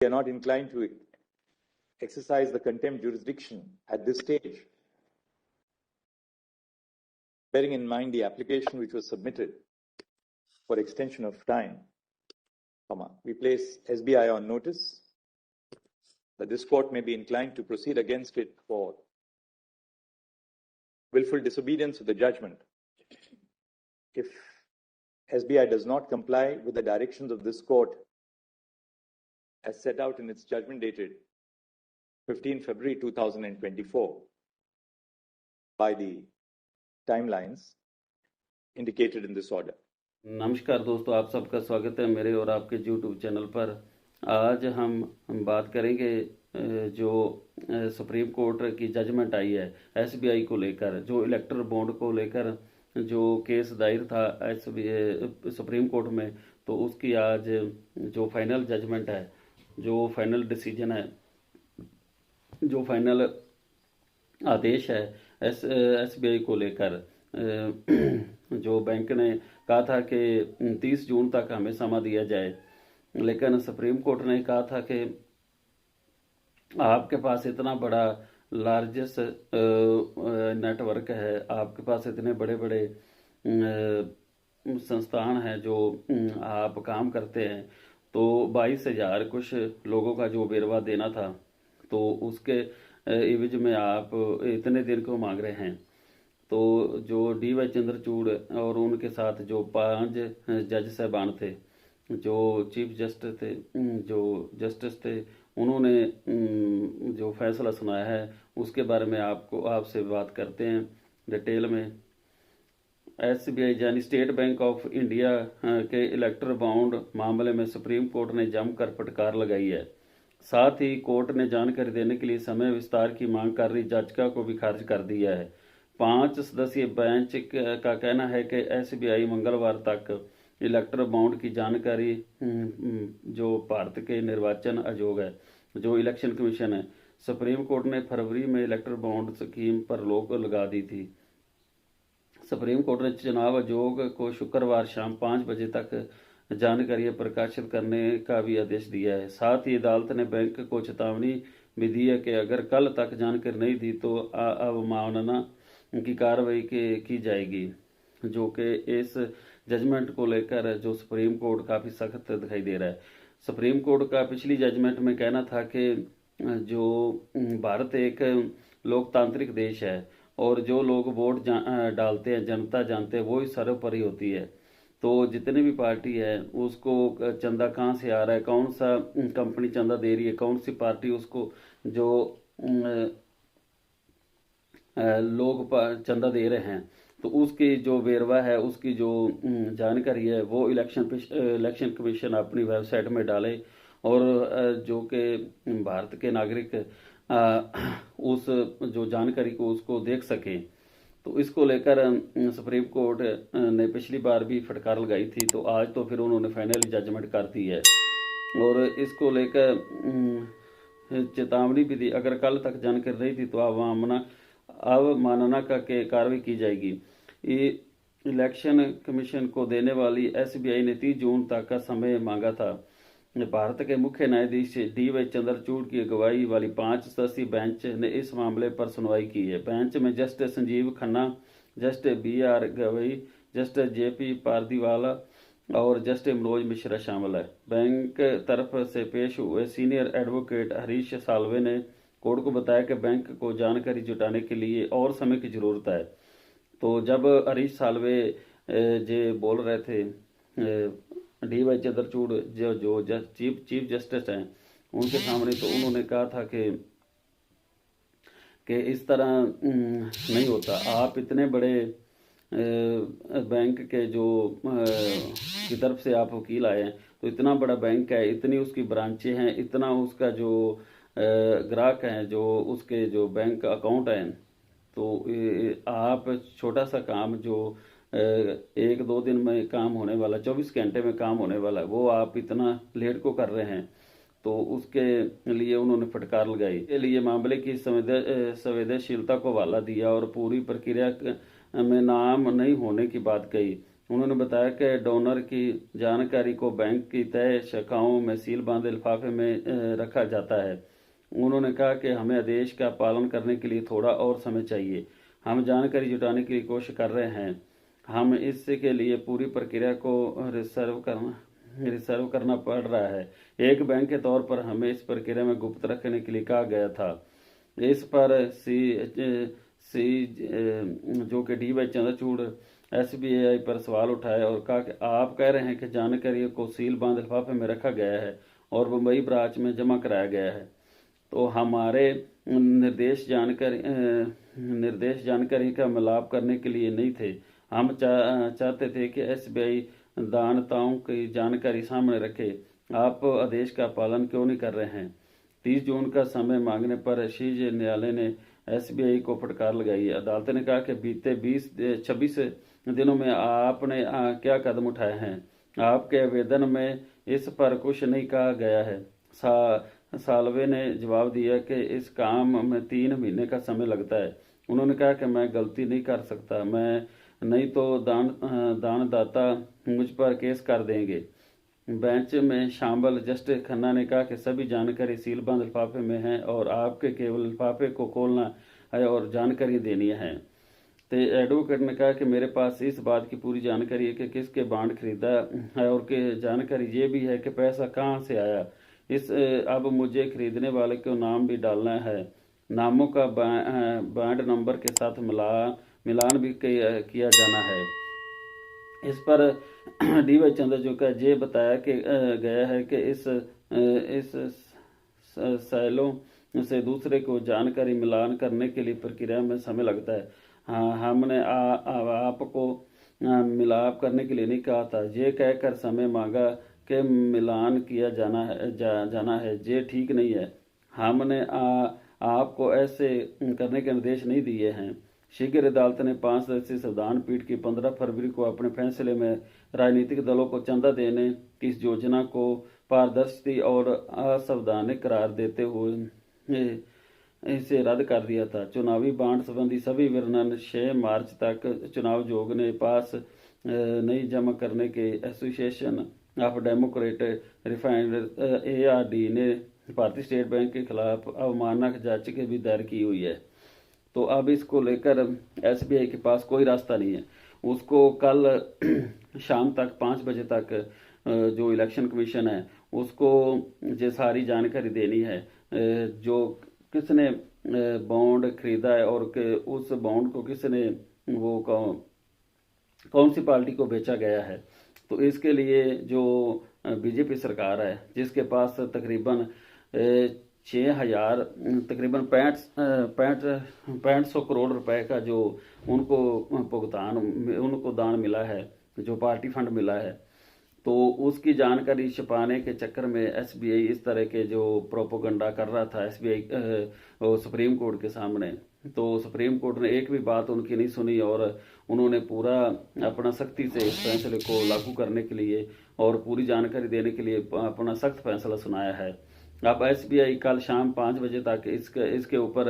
We are not inclined to exercise the contempt jurisdiction at this stage, bearing in mind the application which was submitted for extension of time, we place SBI on notice that this court may be inclined to proceed against it for willful disobedience of the judgment if SBI does not comply with the directions of this court as set out in its judgment dated 15 February 2024 by the timelines indicated in this order. नमस्कार दोस्तों, आप सबका स्वागत है मेरे और आपके YouTube channel पर। आज हम बात करेंगे जो सुप्रीम कोर्ट की जजमेंट आई है SBI को लेकर, जो इलेक्ट्रल बॉन्ड को लेकर जो केस दायर था सुप्रीम कोर्ट में, तो उसकी आज जो फाइनल जजमेंट है, जो फाइनल डिसीजन है, जो फाइनल आदेश है SBI को लेकर, जो बैंक ने कहा था कि 30 जून तक हमें समय दिया जाए, लेकिन सुप्रीम कोर्ट ने कहा था कि आपके पास इतना बड़ा लार्जेस्ट नेटवर्क है, आपके पास इतने बड़े बड़े संस्थान हैं जो आप काम करते हैं, तो 22,000 कुछ लोगों का जो वेरवा देना था, तो उसके एवज में आप इतने दिन को मांग रहे हैं। तो जो DY चंद्रचूड़ और उनके साथ जो 5 जज साहबान थे, जो चीफ जस्टिस थे, थे, उन्होंने जो फैसला सुनाया है उसके बारे में आपसे बात करते हैं डिटेल में। SBI यानी स्टेट बैंक ऑफ इंडिया के इलेक्ट्रल बॉन्ड मामले में सुप्रीम कोर्ट ने जमकर फटकार लगाई है। साथ ही कोर्ट ने जानकारी देने के लिए समय विस्तार की मांग कर रही याचिका को भी खारिज कर दिया है। 5 सदस्यीय बेंच का कहना है कि SBI मंगलवार तक इलेक्ट्रल बॉन्ड की जानकारी, जो भारत के निर्वाचन आयोग है, जो इलेक्शन कमीशन है, सुप्रीम कोर्ट ने फरवरी में इलेक्ट्रल बॉन्ड स्कीम पर रोक लगा दी थी। सुप्रीम कोर्ट ने चुनाव आयोग को शुक्रवार शाम 5 बजे तक जानकारी प्रकाशित करने का भी आदेश दिया है। साथ ही अदालत ने बैंक को चेतावनी भी दी है कि अगर कल तक जानकारी नहीं दी तो अवमानना की कार्रवाई की जाएगी, जो कि इस जजमेंट को लेकर जो सुप्रीम कोर्ट काफ़ी सख्त दिखाई दे रहा है। सुप्रीम कोर्ट का पिछली जजमेंट में कहना था कि जो भारत एक लोकतांत्रिक देश है और जो लोग वोट डालते हैं, जनता जानते हैं, वो ही सर्वोपरि होती है। तो जितनी भी पार्टी है उसको चंदा कहाँ से आ रहा है, कौन सा कंपनी चंदा दे रही है, कौन सी पार्टी उसको जो लोग चंदा दे रहे हैं, तो उसकी जो वेरवा है, उसकी जो जानकारी है, वो इलेक्शन कमीशन अपनी वेबसाइट में डाले और जो कि भारत के नागरिक उस जो जानकारी को उसको देख सकें। तो इसको लेकर सुप्रीम कोर्ट ने पिछली बार भी फटकार लगाई थी, तो आज तो फिर उन्होंने फाइनली जजमेंट कर दी है और इसको लेकर चेतावनी भी दी, अगर कल तक जानकारी नहीं थी तो अवमानना का कार्रवाई की जाएगी। ये इलेक्शन कमीशन को देने वाली SBI ने 30 जून तक का समय मांगा था। भारत के मुख्य न्यायाधीश DY चंद्रचूड़ की अगुवाई वाली 5 सदस्यीय बेंच ने इस मामले पर सुनवाई की है। बेंच में justice Sanjeev Khanna, justice BR Gavai, justice JP Pardiwala और जस्टिस मनोज मिश्रा शामिल है। बैंक तरफ से पेश हुए सीनियर एडवोकेट हरीश साल्वे ने कोर्ट को बताया कि बैंक को जानकारी जुटाने के लिए और समय की जरूरत है। तो जब हरीश साल्वे बोल रहे थे DY चंद्रचूड़ जो चीफ जस्टिस हैं उनके सामने, तो उन्होंने कहा था कि इस तरह नहीं होता। आप इतने बड़े बैंक के जो की तरफ से आप वकील आए हैं, तो इतना बड़ा बैंक है, इतनी उसकी ब्रांचें हैं, इतना उसका जो ग्राहक हैं, जो उसके जो बैंक अकाउंट हैं, तो आप छोटा सा काम जो 1-2 दिन में काम होने वाला, 24 घंटे में काम होने वाला, वो आप इतना लेट को कर रहे हैं। तो उसके लिए उन्होंने फटकार लगाई, के लिए मामले की संवेदनशीलता को हवाला दिया और पूरी प्रक्रिया में नाम नहीं होने की बात कही। उन्होंने बताया कि डोनर की जानकारी को बैंक की तय शाखाओं में सील बांधे लिफाफे में रखा जाता है। उन्होंने कहा कि हमें आदेश का पालन करने के लिए थोड़ा और समय चाहिए। हम जानकारी जुटाने की कोशिश कर रहे हैं। हम इसके लिए पूरी प्रक्रिया को रिजर्व करना पड़ रहा है। एक बैंक के तौर पर हमें इस प्रक्रिया में गुप्त रखने के लिए कहा गया था। इस पर जो कि डी वाई चंद्रचूड़ SBI पर सवाल उठाए और कहा कि आप कह रहे हैं कि जानकारी को सील बांध लिफाफे में रखा गया है और मुंबई ब्रांच में जमा कराया गया है, तो हमारे निर्देश जानकारी का मिलाप करने के लिए नहीं थे। हम चाहते थे कि SBI दानताओं की जानकारी सामने रखे। आप आदेश का पालन क्यों नहीं कर रहे हैं? 30 जून का समय मांगने पर शीर्ष न्यायालय ने SBI को फटकार लगाई। अदालत ने कहा कि बीते 26 दिनों में आपने क्या कदम उठाए हैं? आपके आवेदन में इस पर कुछ नहीं कहा गया है। साल्वे ने जवाब दिया कि इस काम में 3 महीने का समय लगता है। उन्होंने कहा कि मैं गलती नहीं कर सकता, मैं नहीं तो दानदाता मुझ पर केस कर देंगे। बेंच में शामिल जस्टिस खन्ना ने कहा कि सभी जानकारी सीलबंद लिफाफे में है और आपके केवल लिफाफे को खोलना है और जानकारी देनी है। तो एडवोकेट ने कहा कि मेरे पास इस बात की पूरी जानकारी है कि किसके बॉन्ड खरीदा है और कि जानकारी ये भी है कि पैसा कहाँ से आया। अब मुझे खरीदने वाले को नाम भी डालना है। नामों का बॉन्ड नंबर के साथ मिलान भी किया जाना है। इस पर डी वाई चंद्रचूड़ का ये बताया कि गया है कि इस सैलों से दूसरे को जानकारी मिलान करने के लिए प्रक्रिया में समय लगता है। हाँ, हमने आपको मिलाप करने के लिए नहीं कहा था। ये कहकर समय मांगा कि मिलान किया जाना है। ये ठीक नहीं है। हमने आपको ऐसे करने के निर्देश नहीं दिए हैं। शीघ्र अदालत ने 5 सदस्यीय संविधान पीठ की 15 फरवरी को अपने फैसले में राजनीतिक दलों को चंदा देने की इस योजना को पारदर्शी और असंवैधानिक करार देते हुए इसे रद्द कर दिया था। चुनावी बांड संबंधी सभी वर्णन 6 मार्च तक चुनाव आयोग ने पास नहीं जमा करने के association of Democrat refined ARD ने भारतीय स्टेट बैंक के खिलाफ अवमानना याचिका भी दायर की हुई है। तो अब इसको लेकर SBI के पास कोई रास्ता नहीं है। उसको कल शाम तक 5 बजे तक जो इलेक्शन कमीशन है उसको ये सारी जानकारी देनी है, जो किसने बॉन्ड खरीदा है और उस बॉन्ड को किसने वो कौन सी पार्टी को बेचा गया है। तो इसके लिए जो बीजेपी सरकार है जिसके पास तकरीबन 6500 करोड़ रुपए का जो उनको दान मिला है, जो पार्टी फंड मिला है, तो उसकी जानकारी छिपाने के चक्कर में SBI इस तरह के जो प्रोपोगंडा कर रहा था SBI सुप्रीम कोर्ट के सामने। तो सुप्रीम कोर्ट ने एक भी बात उनकी नहीं सुनी और उन्होंने पूरा अपना सख्ती से इस फैसले को लागू करने के लिए और पूरी जानकारी देने के लिए अपना सख्त फैसला सुनाया है। अब SBI कल शाम 5 बजे तक इसके ऊपर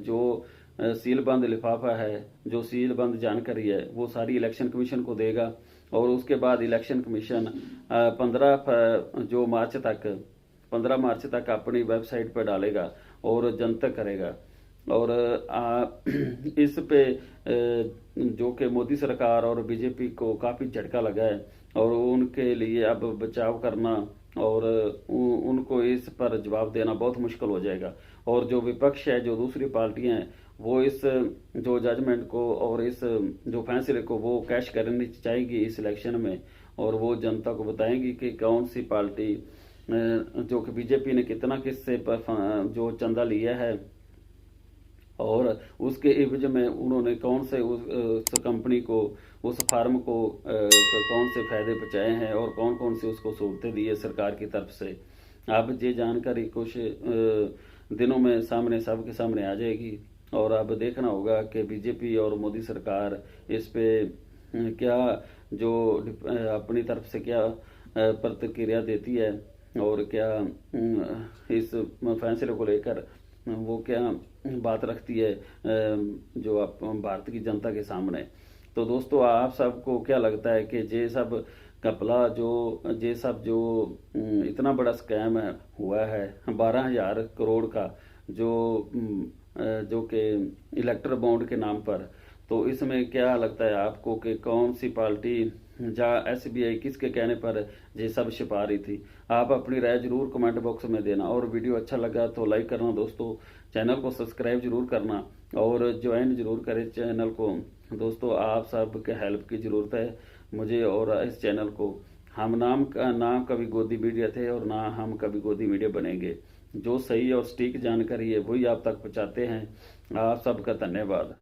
जो सीलबंद लिफाफा है, जो सीलबंद जानकारी है, वो सारी इलेक्शन कमीशन को देगा और उसके बाद इलेक्शन कमीशन 15 मार्च तक अपनी वेबसाइट पर डालेगा और जनतक करेगा। और इस पे जो कि मोदी सरकार और बीजेपी को काफ़ी झटका लगा है और उनके लिए अब बचाव करना और उनको इस पर जवाब देना बहुत मुश्किल हो जाएगा। और जो विपक्ष है, जो दूसरी पार्टियां हैं, वो इस जो जजमेंट को और इस जो फैसले को वो कैश करनी चाहेगी इस इलेक्शन में और वो जनता को बताएंगी कि कौन सी पार्टी जो कि बीजेपी ने कितना किससे जो चंदा लिया है और उसके एवज में उन्होंने कौन से उस कंपनी को, उस फार्म को कौन से फायदे पहुँचाए हैं और कौन कौन से उसको सहूलतें दी है सरकार की तरफ से। अब ये जानकारी कुछ दिनों में सबके सामने आ जाएगी और अब देखना होगा कि बीजेपी और मोदी सरकार इस पे क्या जो अपनी तरफ से क्या प्रतिक्रिया देती है और क्या इस फैसले को लेकर वो क्या बात रखती है जो भारत की जनता के सामने। तो दोस्तों आप सबको क्या लगता है कि ये सब घपला ये सब जो इतना बड़ा स्कैम हुआ है 12,000 करोड़ का जो कि इलेक्टर बॉन्ड के नाम पर, तो इसमें क्या लगता है आपको कि कौन सी पार्टी या एसबीआई किसके कहने पर ये सब छिपा रही थी? आप अपनी राय जरूर कमेंट बॉक्स में देना, और वीडियो अच्छा लगा तो लाइक करना दोस्तों, चैनल को सब्सक्राइब जरूर करना और ज्वाइन जरूर करें चैनल को। दोस्तों आप सब के हेल्प की ज़रूरत है मुझे और इस चैनल को। हम ना कभी गोदी मीडिया थे और ना हम कभी गोदी मीडिया बनेंगे। जो सही और सटीक जानकारी है वही आप तक पहुँचाते हैं। आप सबका धन्यवाद।